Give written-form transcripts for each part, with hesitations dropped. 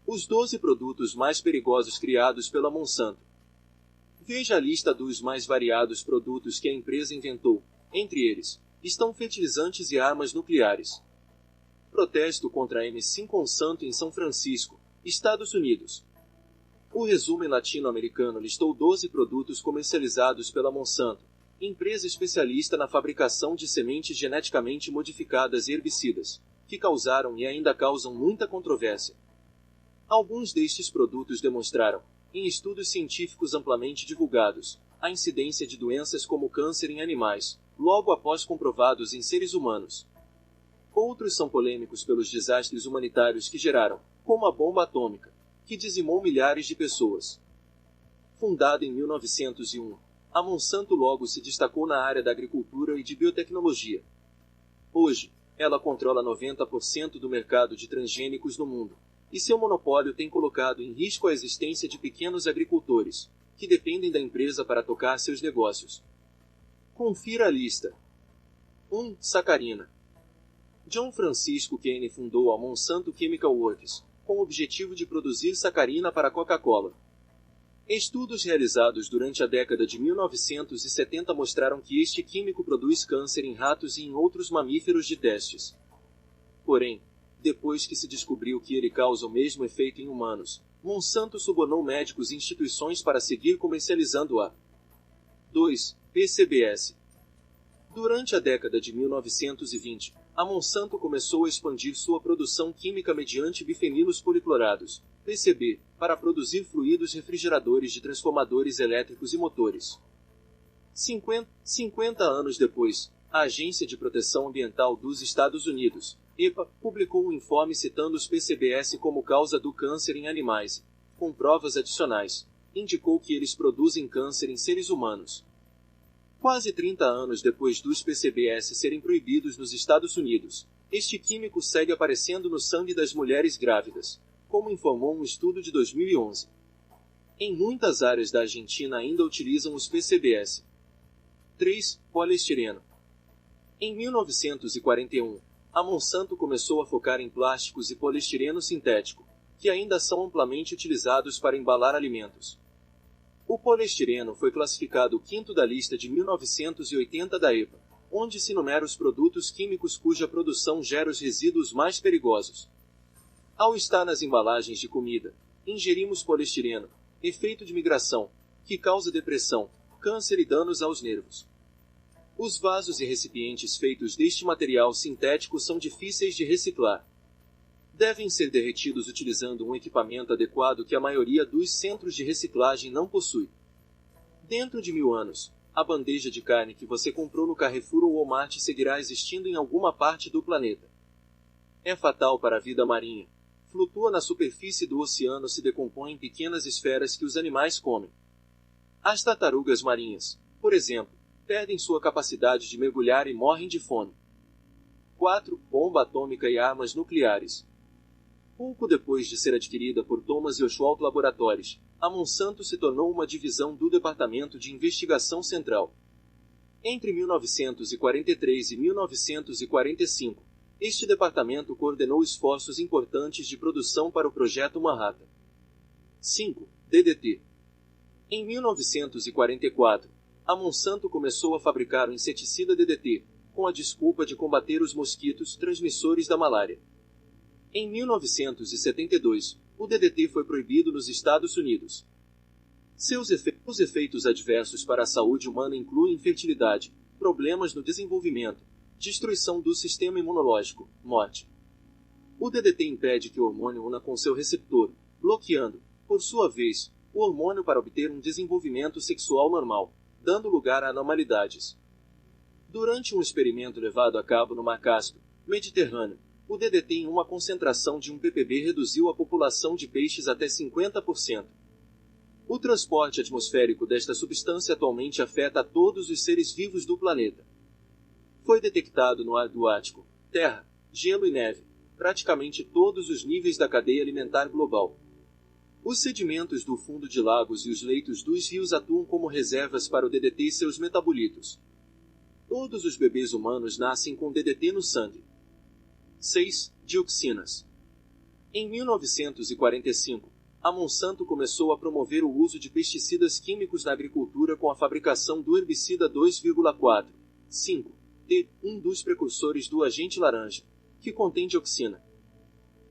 Os 12 produtos mais perigosos criados pela Monsanto. Veja a lista dos mais variados produtos que a empresa inventou. Entre eles, estão fertilizantes e armas nucleares. Protesto contra a MC Monsanto em São Francisco, Estados Unidos. O resumo latino-americano listou 12 produtos comercializados pela Monsanto, empresa especialista na fabricação de sementes geneticamente modificadas e herbicidas, que causaram e ainda causam muita controvérsia. Alguns destes produtos demonstraram, em estudos científicos amplamente divulgados, a incidência de doenças como câncer em animais, logo após comprovados em seres humanos. Outros são polêmicos pelos desastres humanitários que geraram, como a bomba atômica, que dizimou milhares de pessoas. Fundada em 1901, a Monsanto logo se destacou na área da agricultura e de biotecnologia. Hoje, ela controla 90% do mercado de transgênicos no mundo, e seu monopólio tem colocado em risco a existência de pequenos agricultores, que dependem da empresa para tocar seus negócios. Confira a lista. 1. Sacarina. John Francisco Kane fundou a Monsanto Chemical Works, com o objetivo de produzir sacarina para a Coca-Cola. Estudos realizados durante a década de 1970 mostraram que este químico produz câncer em ratos e em outros mamíferos de testes. Porém, depois que se descobriu que ele causa o mesmo efeito em humanos, Monsanto subornou médicos e instituições para seguir comercializando-a. 2. PCBS. Durante a década de 1920, a Monsanto começou a expandir sua produção química mediante bifenilos policlorados, PCB, para produzir fluidos refrigeradores de transformadores elétricos e motores. 50 anos depois, a Agência de Proteção Ambiental dos Estados Unidos, EPA, publicou um informe citando os PCBS como causa do câncer em animais, e, com provas adicionais, indicou que eles produzem câncer em seres humanos. Quase 30 anos depois dos PCBS serem proibidos nos Estados Unidos, este químico segue aparecendo no sangue das mulheres grávidas, como informou um estudo de 2011. Em muitas áreas da Argentina ainda utilizam os PCBS. 3. Poliestireno. Em 1941, a Monsanto começou a focar em plásticos e poliestireno sintético, que ainda são amplamente utilizados para embalar alimentos. O poliestireno foi classificado quinto da lista de 1980 da EPA, onde se enumera os produtos químicos cuja produção gera os resíduos mais perigosos. Ao estar nas embalagens de comida, ingerimos poliestireno, efeito de migração, que causa depressão, câncer e danos aos nervos. Os vasos e recipientes feitos deste material sintético são difíceis de reciclar. Devem ser derretidos utilizando um equipamento adequado que a maioria dos centros de reciclagem não possui. Dentro de 1000 anos, a bandeja de carne que você comprou no Carrefour ou Walmart seguirá existindo em alguma parte do planeta. É fatal para a vida marinha. Flutua na superfície do oceano, se decompõe em pequenas esferas que os animais comem. As tartarugas marinhas, por exemplo, perdem sua capacidade de mergulhar e morrem de fome. 4. Bomba atômica e armas nucleares. Pouco depois de ser adquirida por Thomas Yoshwalt Laboratories, a Monsanto se tornou uma divisão do Departamento de Investigação Central. Entre 1943 e 1945, este departamento coordenou esforços importantes de produção para o Projeto Manhattan. 5. DDT. Em 1944, a Monsanto começou a fabricar o inseticida DDT, com a desculpa de combater os mosquitos transmissores da malária. Em 1972, o DDT foi proibido nos Estados Unidos. Seus efeitos adversos para a saúde humana incluem infertilidade, problemas no desenvolvimento, destruição do sistema imunológico, morte. O DDT impede que o hormônio una com seu receptor, bloqueando, por sua vez, o hormônio para obter um desenvolvimento sexual normal, dando lugar a anormalidades. Durante um experimento levado a cabo no Mar Cáspio, Mediterrâneo, o DDT em uma concentração de 1 ppb reduziu a população de peixes até 50%. O transporte atmosférico desta substância atualmente afeta a todos os seres vivos do planeta. Foi detectado no ar do Ártico, terra, gelo e neve, praticamente todos os níveis da cadeia alimentar global. Os sedimentos do fundo de lagos e os leitos dos rios atuam como reservas para o DDT e seus metabolitos. Todos os bebês humanos nascem com DDT no sangue. 6. Dioxinas. Em 1945, a Monsanto começou a promover o uso de pesticidas químicos na agricultura com a fabricação do herbicida 2,4,5-T, um dos precursores do agente laranja, que contém dioxina.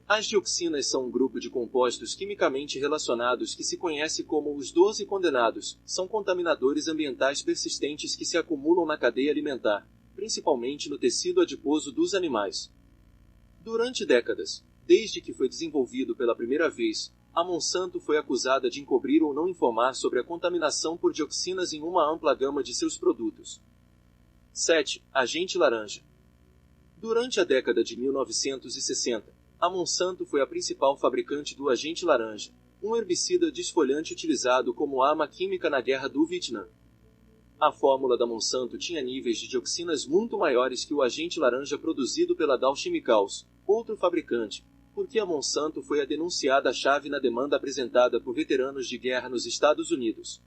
As dioxinas são um grupo de compostos quimicamente relacionados que se conhece como os 12 condenados, são contaminadores ambientais persistentes que se acumulam na cadeia alimentar, principalmente no tecido adiposo dos animais. Durante décadas, desde que foi desenvolvido pela primeira vez, a Monsanto foi acusada de encobrir ou não informar sobre a contaminação por dioxinas em uma ampla gama de seus produtos. 7. Agente laranja. Durante a década de 1960, a Monsanto foi a principal fabricante do agente laranja, um herbicida desfolhante utilizado como arma química na Guerra do Vietnã. A fórmula da Monsanto tinha níveis de dioxinas muito maiores que o agente laranja produzido pela Dow Chemicals, outro fabricante, porque a Monsanto foi a denunciada-chave na demanda apresentada por veteranos de guerra nos Estados Unidos.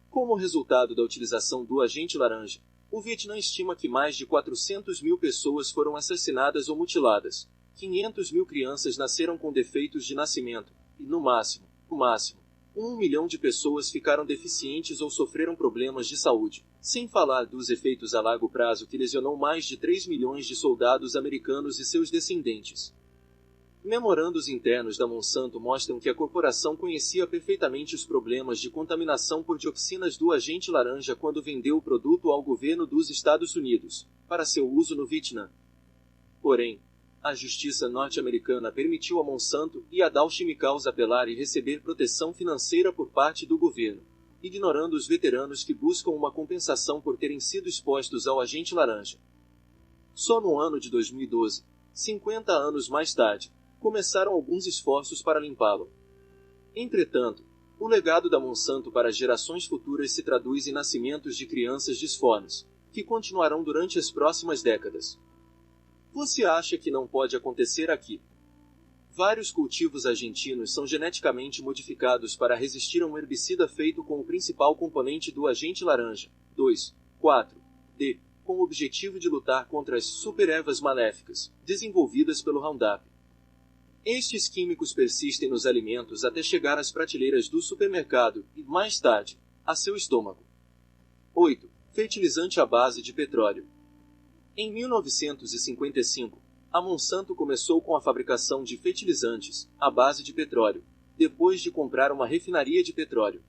Como resultado da utilização do agente laranja, o Vietnã estima que mais de 400 mil pessoas foram assassinadas ou mutiladas, 500 mil crianças nasceram com defeitos de nascimento, e no máximo, 1 milhão de pessoas ficaram deficientes ou sofreram problemas de saúde, sem falar dos efeitos a largo prazo que lesionou mais de 3 milhões de soldados americanos e seus descendentes. Memorandos internos da Monsanto mostram que a corporação conhecia perfeitamente os problemas de contaminação por dioxinas do agente laranja quando vendeu o produto ao governo dos Estados Unidos, para seu uso no Vietnã. Porém, a justiça norte-americana permitiu a Monsanto e a Dow Chemicals apelar e receber proteção financeira por parte do governo, ignorando os veteranos que buscam uma compensação por terem sido expostos ao agente laranja. Só no ano de 2012, 50 anos mais tarde, começaram alguns esforços para limpá-lo. Entretanto, o legado da Monsanto para gerações futuras se traduz em nascimentos de crianças disformes, que continuarão durante as próximas décadas. Você acha que não pode acontecer aqui? Vários cultivos argentinos são geneticamente modificados para resistir a um herbicida feito com o principal componente do agente laranja, 2,4-D, com o objetivo de lutar contra as superervas maléficas, desenvolvidas pelo Roundup. Estes químicos persistem nos alimentos até chegar às prateleiras do supermercado e, mais tarde, a seu estômago. 8. Fertilizante à base de petróleo. Em 1955, a Monsanto começou com a fabricação de fertilizantes à base de petróleo, depois de comprar uma refinaria de petróleo.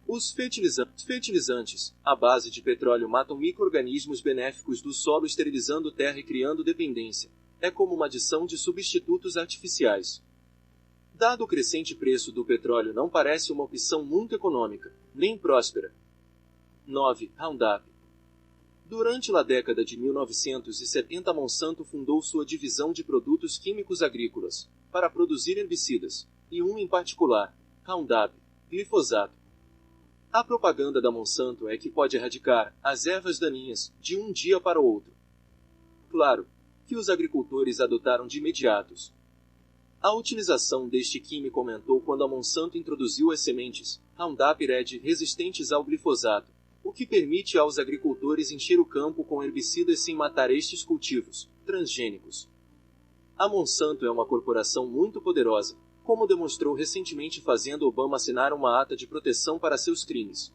Os fertilizantes à base de petróleo matam micro-organismos benéficos do solo, esterilizando terra e criando dependência. É como uma adição de substitutos artificiais. Dado o crescente preço do petróleo, não parece uma opção muito econômica, nem próspera. 9. Roundup. Durante a década de 1970, a Monsanto fundou sua divisão de produtos químicos agrícolas, para produzir herbicidas, e um em particular, Roundup, glifosato. A propaganda da Monsanto é que pode erradicar as ervas daninhas de um dia para o outro. Claro que os agricultores adotaram de imediato. A utilização deste químico aumentou quando a Monsanto introduziu as sementes Roundup Red resistentes ao glifosato, o que permite aos agricultores encher o campo com herbicidas sem matar estes cultivos transgênicos. A Monsanto é uma corporação muito poderosa, como demonstrou recentemente fazendo Obama assinar uma ata de proteção para seus crimes.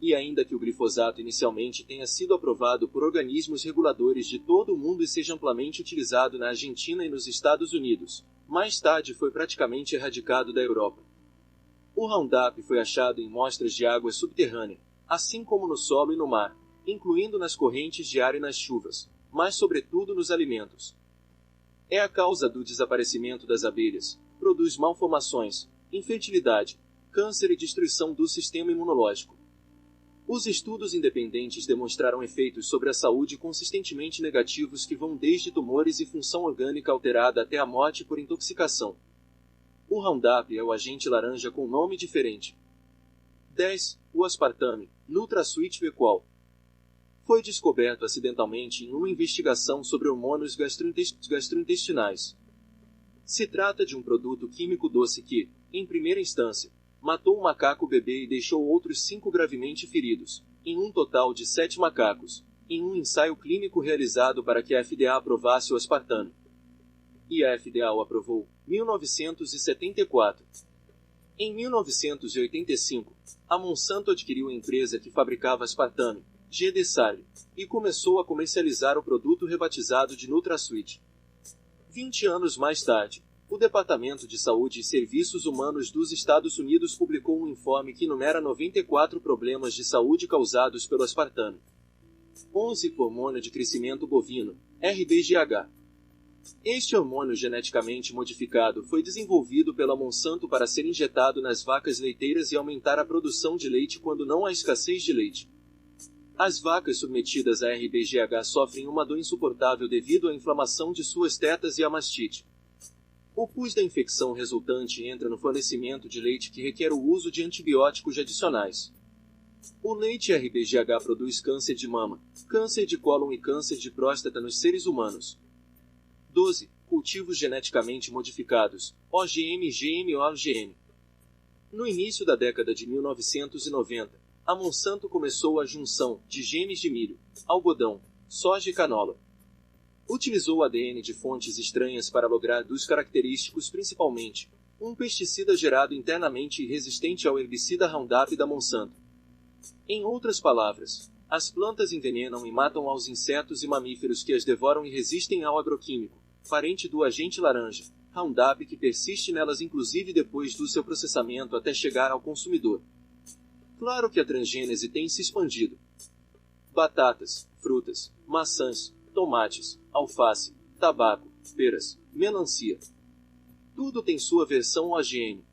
E ainda que o glifosato inicialmente tenha sido aprovado por organismos reguladores de todo o mundo e seja amplamente utilizado na Argentina e nos Estados Unidos, mais tarde foi praticamente erradicado da Europa. O Roundup foi achado em amostras de água subterrânea, assim como no solo e no mar, incluindo nas correntes de ar e nas chuvas, mas sobretudo nos alimentos. É a causa do desaparecimento das abelhas, produz malformações, infertilidade, câncer e destruição do sistema imunológico. Os estudos independentes demonstraram efeitos sobre a saúde consistentemente negativos que vão desde tumores e função orgânica alterada até a morte por intoxicação. O Roundup é o agente laranja com nome diferente. 10. O aspartame, NutraSweet Vequal. Foi descoberto acidentalmente em uma investigação sobre hormônios gastrointestinais. Se trata de um produto químico doce que, em primeira instância, matou um macaco bebê e deixou outros 5 gravemente feridos, em um total de 7 macacos, em um ensaio clínico realizado para que a FDA aprovasse o aspartame. e a FDA o aprovou. 1974. Em 1985, a Monsanto adquiriu a empresa que fabricava aspartame, G-Desargue, e começou a comercializar o produto rebatizado de NutraSweet. 20 anos mais tarde, o Departamento de Saúde e Serviços Humanos dos Estados Unidos publicou um informe que enumera 94 problemas de saúde causados pelo aspartame. 11. Hormônio de crescimento bovino, RBGH. Este hormônio geneticamente modificado foi desenvolvido pela Monsanto para ser injetado nas vacas leiteiras e aumentar a produção de leite quando não há escassez de leite. As vacas submetidas a RBGH sofrem uma dor insuportável devido à inflamação de suas tetas e à mastite. O pus da infecção resultante entra no fornecimento de leite que requer o uso de antibióticos adicionais. O leite RBGH produz câncer de mama, câncer de cólon e câncer de próstata nos seres humanos. 12. Cultivos geneticamente modificados, OGM, GMO-OGM. No início da década de 1990, a Monsanto começou a junção de genes de milho, algodão, soja e canola. Utilizou ADN de fontes estranhas para lograr dos característicos principalmente um pesticida gerado internamente e resistente ao herbicida Roundup da Monsanto. Em outras palavras, as plantas envenenam e matam aos insetos e mamíferos que as devoram e resistem ao agroquímico, parente do agente laranja, Roundup, que persiste nelas inclusive depois do seu processamento até chegar ao consumidor. Claro que a transgênese tem se expandido. Batatas, frutas, maçãs, tomates, alface, tabaco, peras, melancia. Tudo tem sua versão OGM.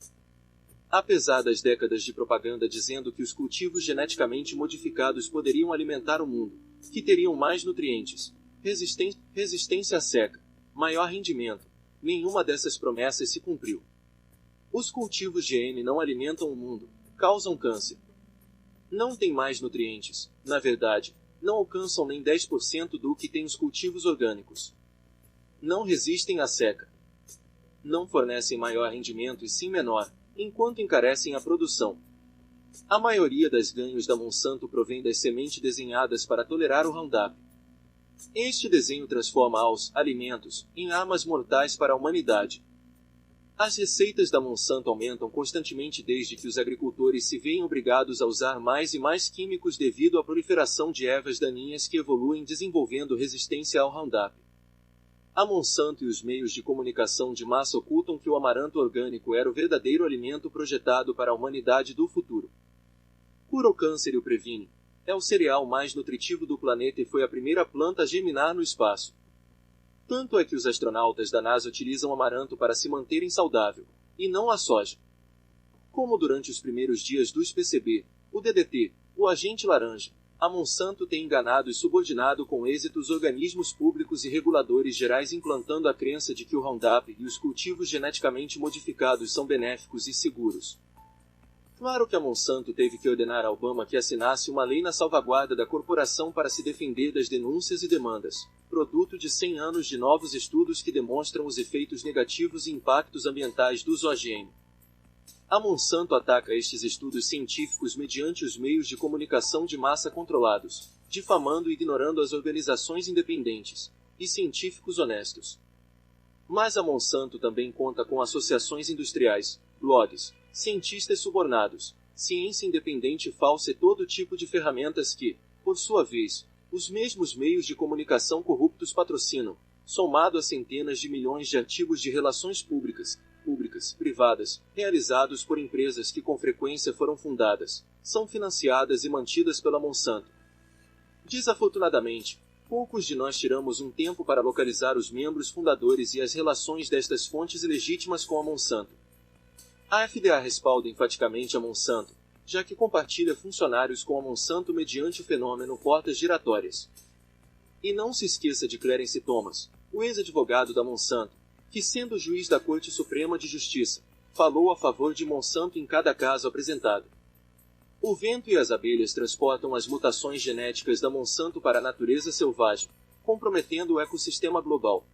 Apesar das décadas de propaganda dizendo que os cultivos geneticamente modificados poderiam alimentar o mundo, que teriam mais nutrientes, resistência à seca, maior rendimento, nenhuma dessas promessas se cumpriu. Os cultivos GM não alimentam o mundo, causam câncer. Não têm mais nutrientes, na verdade, não alcançam nem 10% do que têm os cultivos orgânicos. Não resistem à seca. Não fornecem maior rendimento e sim menor, enquanto encarecem a produção. A maioria das ganhos da Monsanto provém das sementes desenhadas para tolerar o Roundup. Este desenho transforma os alimentos em armas mortais para a humanidade. As receitas da Monsanto aumentam constantemente desde que os agricultores se veem obrigados a usar mais e mais químicos devido à proliferação de ervas daninhas que evoluem desenvolvendo resistência ao Roundup. A Monsanto e os meios de comunicação de massa ocultam que o amaranto orgânico era o verdadeiro alimento projetado para a humanidade do futuro. Cura o câncer e o previne. É o cereal mais nutritivo do planeta e foi a primeira planta a germinar no espaço. Tanto é que os astronautas da NASA utilizam amaranto para se manterem saudável, e não a soja. Como durante os primeiros dias dos PCB, o DDT, o agente laranja, a Monsanto tem enganado e subordinado com êxito os organismos públicos e reguladores gerais implantando a crença de que o Roundup e os cultivos geneticamente modificados são benéficos e seguros. Claro que a Monsanto teve que ordenar a Obama que assinasse uma lei na salvaguarda da corporação para se defender das denúncias e demandas, produto de 100 anos de novos estudos que demonstram os efeitos negativos e impactos ambientais dos OGM. A Monsanto ataca estes estudos científicos mediante os meios de comunicação de massa controlados, difamando e ignorando as organizações independentes e científicos honestos. Mas a Monsanto também conta com associações industriais, blogs, cientistas subornados, ciência independente falsa e todo tipo de ferramentas que, por sua vez, os mesmos meios de comunicação corruptos patrocinam, somado a centenas de milhões de artigos de relações públicas, privadas, realizados por empresas que com frequência foram fundadas, são financiadas e mantidas pela Monsanto. Desafortunadamente, poucos de nós tiramos um tempo para localizar os membros fundadores e as relações destas fontes ilegítimas com a Monsanto. A FDA respalda enfaticamente a Monsanto, já que compartilha funcionários com a Monsanto mediante o fenômeno portas giratórias. E não se esqueça de Clarence Thomas, o ex-advogado da Monsanto, que sendo juiz da Corte Suprema de Justiça, falou a favor de Monsanto em cada caso apresentado. O vento e as abelhas transportam as mutações genéticas da Monsanto para a natureza selvagem, comprometendo o ecossistema global.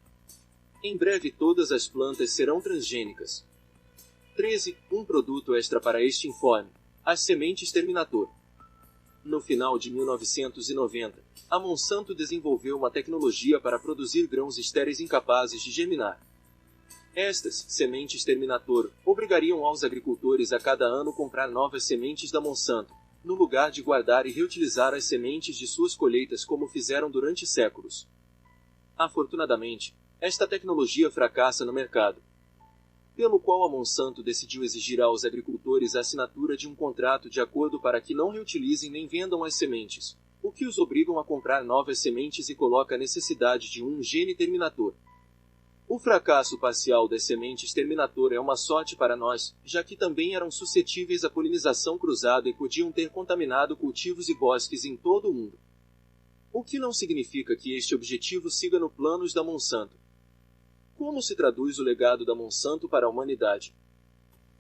Em breve todas as plantas serão transgênicas. 13. Um produto extra para este informe: as sementes Terminator. No final de 1990, a Monsanto desenvolveu uma tecnologia para produzir grãos estéreis incapazes de germinar. Estas sementes Terminator obrigariam aos agricultores a cada ano comprar novas sementes da Monsanto, no lugar de guardar e reutilizar as sementes de suas colheitas como fizeram durante séculos. Afortunadamente, esta tecnologia fracassa no mercado, pelo qual a Monsanto decidiu exigir aos agricultores a assinatura de um contrato de acordo para que não reutilizem nem vendam as sementes, o que os obrigam a comprar novas sementes e coloca a necessidade de um gene Terminator. O fracasso parcial das sementes Terminator é uma sorte para nós, já que também eram suscetíveis à polinização cruzada e podiam ter contaminado cultivos e bosques em todo o mundo. O que não significa que este objetivo siga no planos da Monsanto. Como se traduz o legado da Monsanto para a humanidade?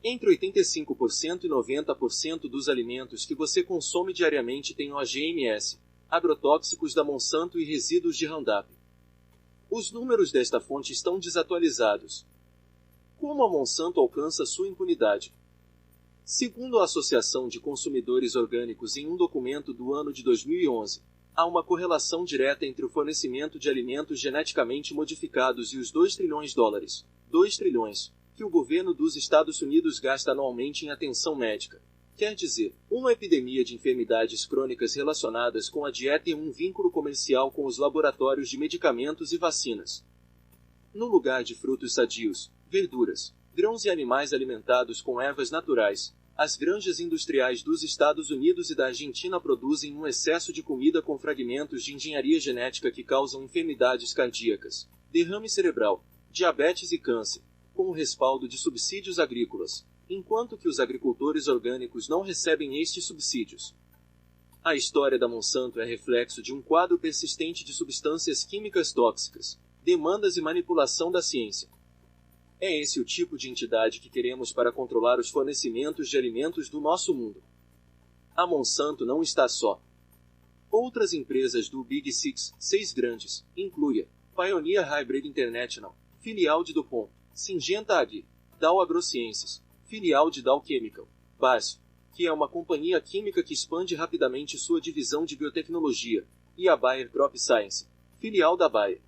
Entre 85% e 90% dos alimentos que você consome diariamente têm OGMs, agrotóxicos da Monsanto e resíduos de Roundup. Os números desta fonte estão desatualizados. Como a Monsanto alcança sua impunidade? Segundo a Associação de Consumidores Orgânicos em um documento do ano de 2011, há uma correlação direta entre o fornecimento de alimentos geneticamente modificados e os 2 trilhões dólares, 2 trilhões, que o governo dos Estados Unidos gasta anualmente em atenção médica. Quer dizer, uma epidemia de enfermidades crônicas relacionadas com a dieta e um vínculo comercial com os laboratórios de medicamentos e vacinas. No lugar de frutos sadios, verduras, grãos e animais alimentados com ervas naturais, as granjas industriais dos Estados Unidos e da Argentina produzem um excesso de comida com fragmentos de engenharia genética que causam enfermidades cardíacas, derrame cerebral, diabetes e câncer, com o respaldo de subsídios agrícolas, enquanto que os agricultores orgânicos não recebem estes subsídios. A história da Monsanto é reflexo de um quadro persistente de substâncias químicas tóxicas, demandas e manipulação da ciência. É esse o tipo de entidade que queremos para controlar os fornecimentos de alimentos do nosso mundo. A Monsanto não está só. Outras empresas do Big Six, 6 grandes, incluem Pioneer Hybrid International, filial de DuPont, Syngenta Agri, Dow AgroSciences, filial de Dow Chemical, BASF, que é uma companhia química que expande rapidamente sua divisão de biotecnologia, e a Bayer Crop Science, filial da Bayer.